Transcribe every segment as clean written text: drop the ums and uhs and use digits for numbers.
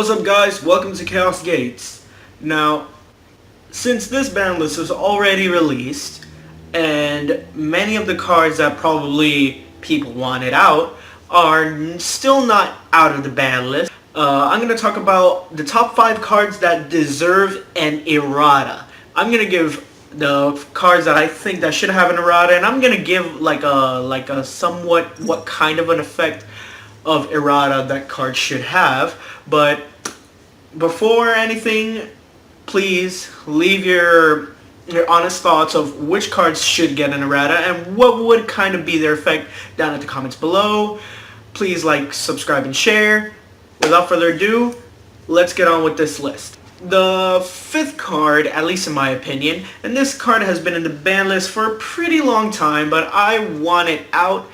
What's up guys, welcome to Chaos Gates. Now, since this ban list was already released, and many of the cards that probably people wanted out are still not out of the ban list, I'm going to talk about the top 5 cards that deserve an errata. I'm going to give the cards that I think that should have an errata, and I'm going to give like a somewhat what kind of an effect of errata that card should have. But before anything, please leave your honest thoughts of which cards should get an errata and what would kind of be their effect down in the comments below. Please like, subscribe, and share. Without further ado, let's get on with this list. The 5th card, at least in my opinion, and this card has been in the ban list for a pretty long time, but I want it out,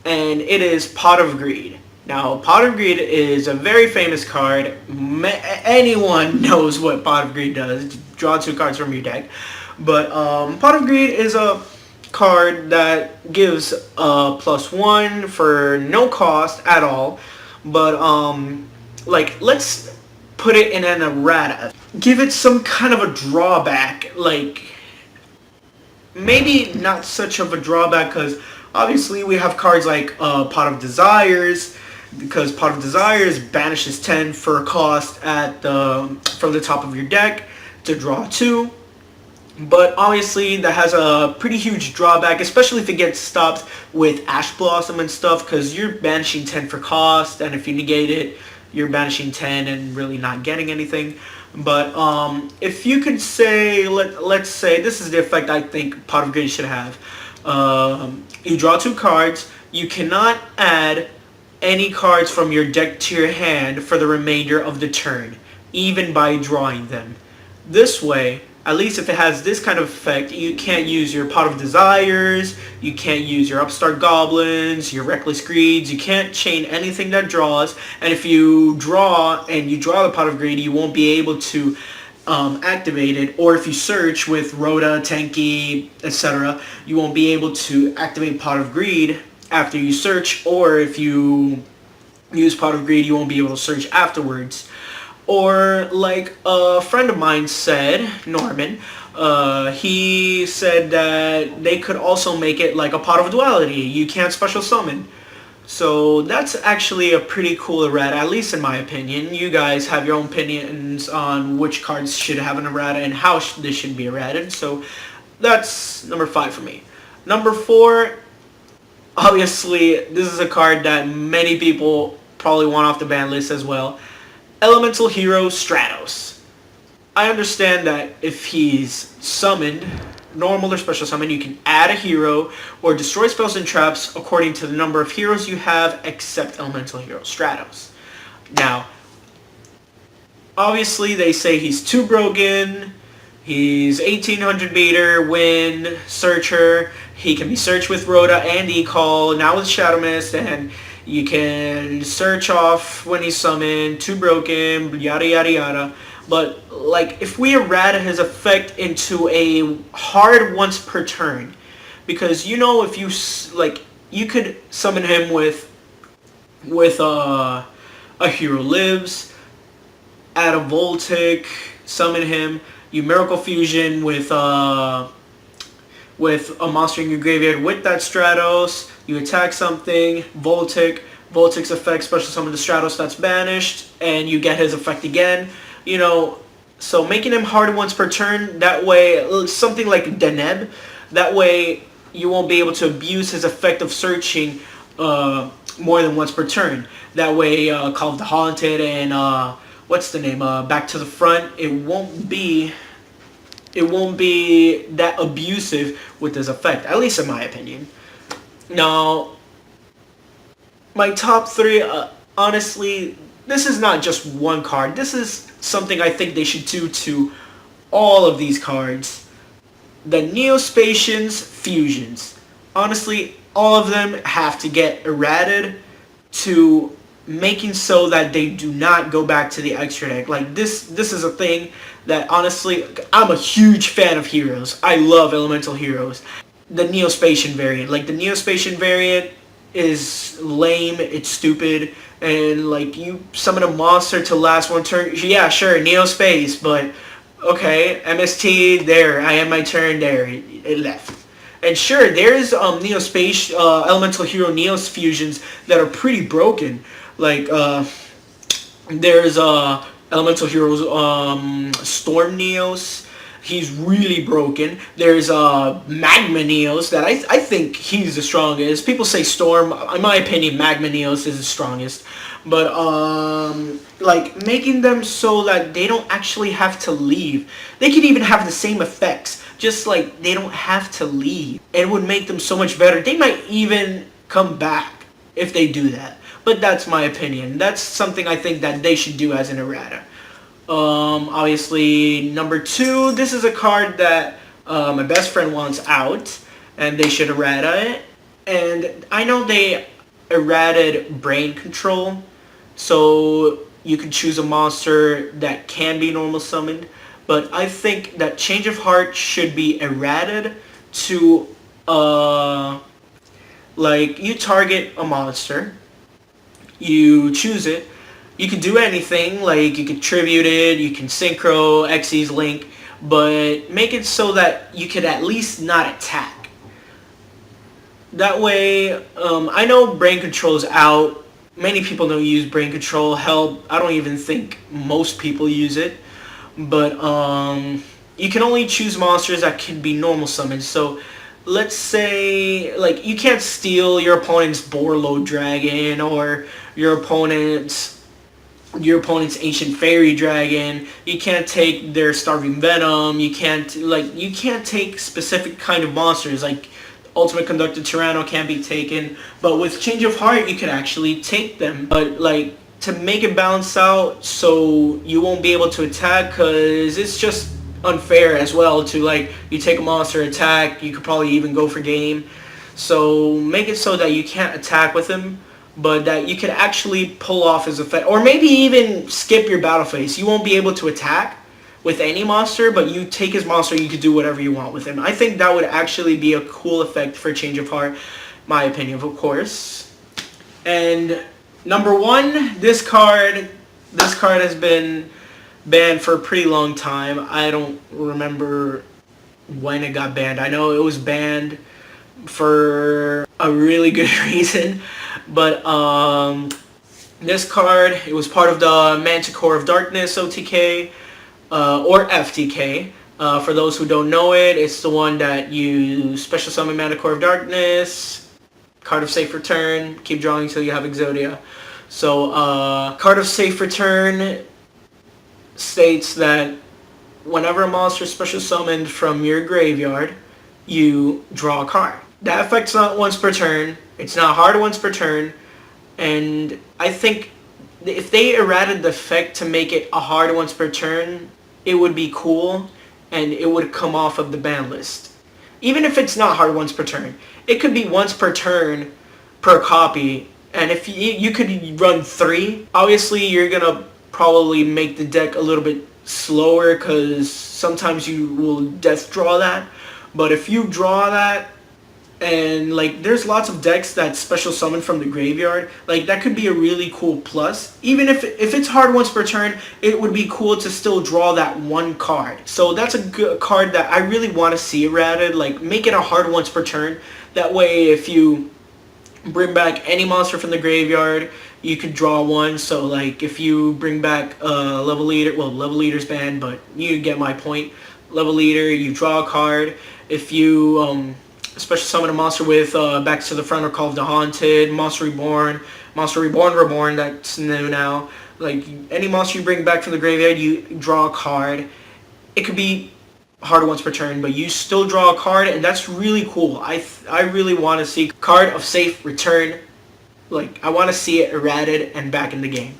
and it is Pot of Greed. Now, Pot of Greed is a very famous card. Anyone knows what Pot of Greed does. Draw 2 cards from your deck. But Pot of Greed is a card that gives +1 for no cost at all. But like, let's put it in an errata. Give it some kind of a drawback. Like, maybe not such of a drawback, because obviously we have cards like Pot of Desires, because Pot of Desires banishes 10 for a cost from the top of your deck to draw 2. But obviously that has a pretty huge drawback, especially if it gets stopped with Ash Blossom and stuff, because you're banishing 10 for cost, and if you negate it, you're banishing 10 and really not getting anything. But if you could say, let's say this is the effect I think Pot of Greed should have. You draw 2 cards. You cannot add any cards from your deck to your hand for the remainder of the turn, even by drawing them. This way, at least if it has this kind of effect, you can't use your Pot of Desires, you can't use your Upstart Goblins, your Reckless Greeds, you can't chain anything that draws, and if you draw the Pot of Greed, you won't be able to activate it, or if you search with Rhoda, Tenki, etc., you won't be able to activate Pot of Greed after you search, or if you use Pot of Greed, you won't be able to search afterwards. Or like a friend of mine said, Norman, he said that they could also make it like a Pot of Duality. You can't special summon. So that's actually a pretty cool errata, at least in my opinion. You guys have your own opinions on which cards should have an errata and how this should be errated. So that's number 5 for me. Number 4, obviously, this is a card that many people probably want off the ban list as well. Elemental Hero Stratos. I understand that if he's summoned, normal or special summon, you can add a hero or destroy spells and traps according to the number of heroes you have, except Elemental Hero Stratos. Now, obviously they say he's too broken. He's 1800 meter, wind, searcher. He can be searched with Rhoda and E-Call, now with Shadow Mist, and you can search off when he's summoned, too broken, yada yada yada. But like, if we errata his effect into a hard once per turn, because you know, if you like, you could summon him with a Hero Lives, add a Voltic, summon him. You Miracle Fusion with a monster in your graveyard with that Stratos. You attack something, Voltic's effect, special summon the Stratos that's banished, and you get his effect again. You know, so making him hard once per turn, that way, something like Deneb, that way you won't be able to abuse his effect of searching more than once per turn. That way, Call of the Haunted and what's the name? Back to the Front, it won't be that abusive with his effect, at least in my opinion. Now, my top 3, honestly, this is not just one card. This is something I think they should do to all of these cards. The Neospatians Fusions. Honestly, all of them have to get errated to making so that they do not go back to the extra deck. Like, this is a thing that, honestly, I'm a huge fan of heroes. I love elemental heroes. The Neospatian variant. Like, the Neospatian variant is lame, it's stupid, and like you summon a monster to last one turn. Yeah, sure, Neo Space, but okay, MST there. I had my turn there. It left. And sure, there's Neo Space Elemental Hero Neos fusions that are pretty broken. Like there's Elemental Heroes Storm Neos. He's really broken. There's Magma Neos that I think he's the strongest. People say Storm. In my opinion, Magma Neos is the strongest. But like making them so that they don't actually have to leave. They could even have the same effects. Just like they don't have to leave. It would make them so much better. They might even come back if they do that. But that's my opinion. That's something I think that they should do as an errata. Obviously, number 2, this is a card that my best friend wants out, and they should errata it. And I know they errated Brain Control, so you can choose a monster that can be normal summoned. But I think that Change of Heart should be errated to, like, you target a monster, you choose it, you can do anything, like you can tribute it, you can synchro, Xyz link, but make it so that you could at least not attack. That way, I know Brain Control's out. Many people don't use Brain Control. Hell, I don't even think most people use it. But you can only choose monsters that can be normal summoned. So let's say, like, you can't steal your opponent's Borlo Dragon or your opponent's Ancient Fairy Dragon. You can't take their Starving Venom. You can't take specific kind of monsters. Like Ultimate Conductor Tyranno can't be taken. But with Change of Heart, you can actually take them. But like to make it balance out, so you won't be able to attack, because it's just unfair as well to, like, you take a monster attack, you could probably even go for game. So make it so that you can't attack with him, but that you can actually pull off his effect, or maybe even skip your battle phase. You won't be able to attack with any monster, but you take his monster, you could do whatever you want with him. I think that would actually be a cool effect for Change of Heart, my opinion, of course. And number 1, this card has been banned for a pretty long time. I don't remember when it got banned. I know it was banned for a really good reason. But this card, it was part of the Manticore of Darkness OTK, or FTK. For those who don't know it, it's the one that you special summon Manticore of Darkness, card of safe return, keep drawing until you have Exodia. So card of safe return states that whenever a monster is special summoned from your graveyard, you draw a card. That effect's not once per turn. It's not hard once per turn. And I think if they errated the effect to make it a hard once per turn, it would be cool and it would come off of the ban list. Even if it's not hard once per turn, it could be once per turn per copy. And if you could run 3, obviously you're gonna probably make the deck a little bit slower because sometimes you will death draw that. But if you draw that, and like there's lots of decks that special summon from the graveyard, like that could be a really cool plus. Even if it's hard once per turn, it would be cool to still draw that one card. So that's a good card that I really want to see errated. Like make it a hard once per turn. That way if you bring back any monster from the graveyard, you could draw one. So like if you bring back Level Leader, well, Level Leader's banned, but you get my point. Level Leader, you draw a card. If you special summon a monster with Back to the Front or Call of the Haunted, Monster Reborn, Reborn, that's new now. Like any monster you bring back from the graveyard, you draw a card. It could be hard once per turn, but you still draw a card, and that's really cool. I really want to see card of safe return. Like I want to see it errated and back in the game.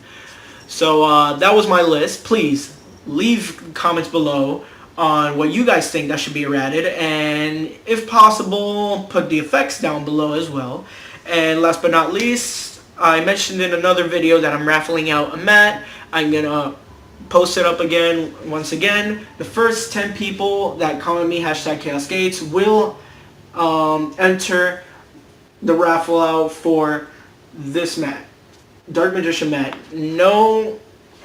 So that was my list. Please leave comments below on what you guys think that should be errated, and if possible put the effects down below as well. And last but not least, I mentioned in another video that I'm raffling out a mat. I'm gonna post it up again once again. The first 10 people that comment me #ChaosGates will enter the raffle out for this mat. Dark Magician mat. No,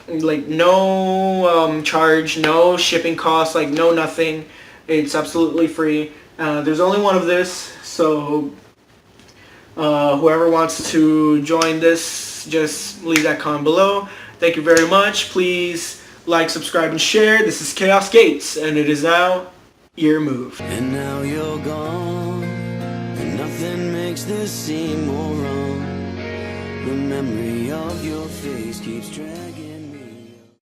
like no charge, no shipping costs, like no nothing. It's absolutely free. There's only one of this, so whoever wants to join this, just leave that comment below. Thank you very much. Please like, subscribe, and share. This is Chaos Gates, and it is now your move. And now you're gone, and nothing makes this seem more wrong. The memory of your face keeps dragging.